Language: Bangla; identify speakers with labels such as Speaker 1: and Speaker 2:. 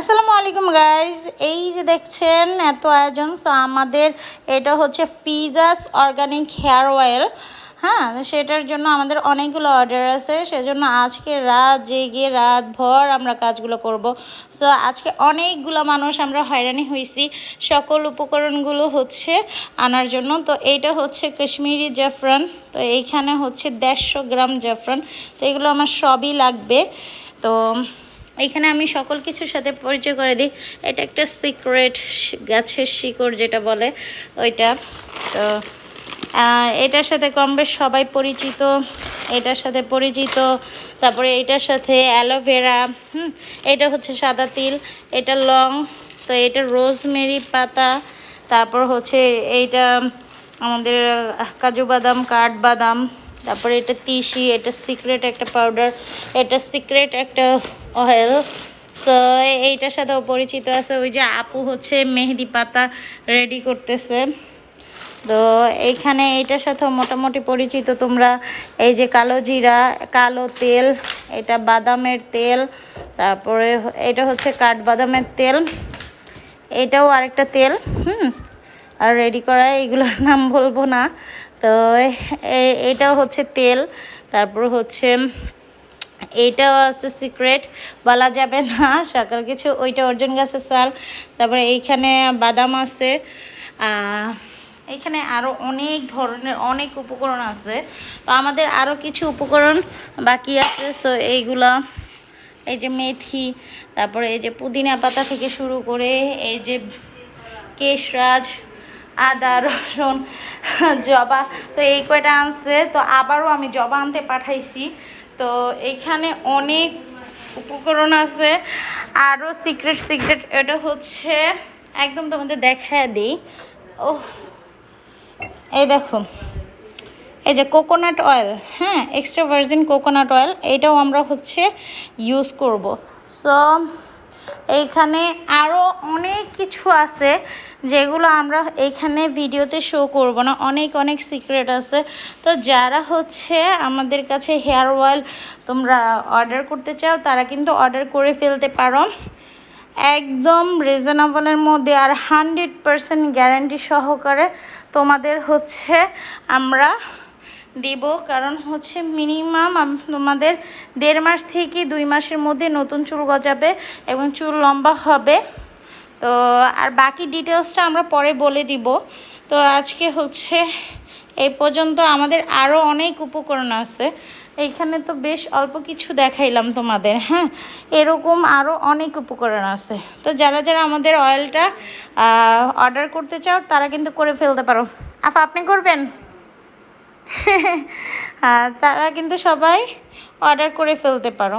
Speaker 1: আসসালামু আলাইকুম গাইজ, এই যে দেখছেন এত আয়োজন। সো আমাদের এটা হচ্ছে ফিজাস অর্গানিক হেয়ার অয়েল। হ্যাঁ, সেটার জন্য আমাদের অনেকগুলো অর্ডার আছে, সেজন্য আজকে রাত জেগে রাত ভর আমরা কাজগুলো করব। সো আজকে অনেকগুলো মানুষ আমরা হয়রানি হয়েছি সকল উপকরণগুলো হচ্ছে আনার জন্য। তো এইটা হচ্ছে কাশ্মীরি জাফরান, তো এইখানে হচ্ছে 150 গ্রাম জাফরান। তো এগুলো আমার সবই লাগবে। তো এইখানে আমি সকল কিছুর সাথে পরিচয় করে দিই। এটা একটা সিক্রেট গাছের শিকড় যেটা বলে ওইটা। তো এটার সাথে কম বেশ সবাই পরিচিত, এটার সাথে পরিচিত। তারপরে এটার সাথে অ্যালোভেরা, এটা হচ্ছে সাদা তিল, এটা লং, তো এটা রোজমেরি পাতা, তারপর হচ্ছে এইটা আমাদের কাজু বাদাম, কাঠবাদাম, তারপরে এটা তিসি, এটা সিক্রেট একটা পাউডার, এটা সিক্রেট একটা অয়েল। সো এইটার সাথেও পরিচিত আছে। ওই যে আপু হচ্ছে মেহেদি পাতা রেডি করতেছে। তো এইখানে এইটার সাথেও মোটামুটি পরিচিত তোমরা। এই যে কালো জিরা, কালো তেল, এটা বাদামের তেল, তারপরে এটা হচ্ছে কাঠবাদামের তেল, এটাও আরেকটা তেল। আর রেডি করা এগুলোর নাম বলবো না। তো এটাও হচ্ছে তেল। তারপর হচ্ছে এইটাও আছে সিক্রেট, বলা যাবে না সকাল কিছু, ওইটা অর্জুন গাছের চাল। তারপরে এইখানে বাদাম আছে, এইখানে আরও অনেক ধরনের অনেক উপকরণ আছে। তো আমাদের আরও কিছু উপকরণ বাকি আছে। সো এইগুলা, এই যে মেথি, তারপরে এই যে পুদিনা পাতা থেকে শুরু করে এই যে কেশরাজ, আদা, রসুন, জবা, তো এই কয়টা আনছে। তো আবারও আমি জবা আনতে পাঠাইছি। তো এইখানে অনেক উপকরণ আছে আরও সিক্রেট। এটা হচ্ছে একদম তোমাদের দেখায় দিই। ও এই দেখো, এই যে কোকোনাট অয়েল, হ্যাঁ, এক্সট্রা ভার্জিন কোকোনাট অয়েল, এইটাও আমরা হচ্ছে ইউজ করব। সো এইখানে আরও অনেক কিছু আছে যেগুলো আমরা এইখানে ভিডিওতে শো করব না, অনেক অনেক সিক্রেট আছে। তো যারা হচ্ছে আমাদের কাছে হেয়ার অয়েল তোমরা অর্ডার করতে চাও তারা কিন্তু অর্ডার করে ফেলতে পারো একদম রিজনেবলের মধ্যে, আর 100% গ্যারান্টি সহকারে তোমাদের হচ্ছে আমরা দিব। কারণ হচ্ছে মিনিমাম তোমাদের 1.5 মাস থেকে 2 মাসের মধ্যে নতুন চুল গজাবে এবং চুল লম্বা হবে। তো আর বাকি ডিটেলসটা আমরা পরে বলে দিব। তো আজকে হচ্ছে এই পর্যন্ত। আমাদের আরও অনেক উপকরণ আছে, এইখানে তো বেশ অল্প কিছু দেখাইলাম তোমাদের। হ্যাঁ, এরকম আরও অনেক উপকরণ আছে। তো যারা যারা আমাদের অয়েলটা অর্ডার করতে চাও তারা কিন্তু করে ফেলতে পারো। আপনি করবেন? তারা কিন্তু সবাই অর্ডার করে ফেলতে পারো।